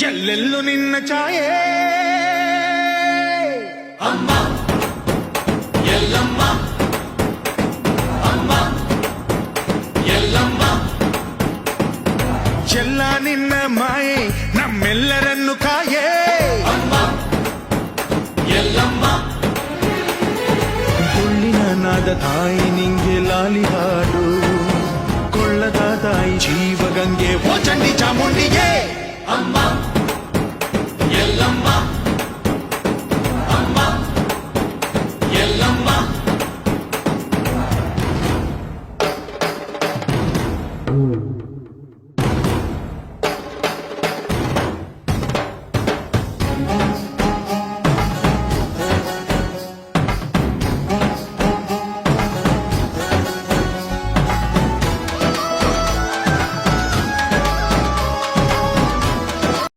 ಎಲ್ಲೆಲ್ಲೂ ನಿನ್ನ ಛಾಯೆ ಅಮ್ಮ ಎಲ್ಲಮ್ಮ ಅಮ್ಮ ಎಲ್ಲಮ್ಮ ಎಲ್ಲ ನಿನ್ನ ಮಾಯೆ ನಮ್ಮೆಲ್ಲರನ್ನು ಕಾಯೆ ಅಮ್ಮ ಎಲ್ಲಮ್ಮ ಕೊಳ್ಳಿನ ನಾದ ತಾಯಿ ನಿಂಗೆ ಲಾಲಿ ಹಾಡು ಕೊಳ್ಳದ ತಾಯಿ ಜೀವಗಂಗೆ ಓ ಚಂಡಿ ಚಾಮುಂಡಿಗೆ ಅಮ್ಮ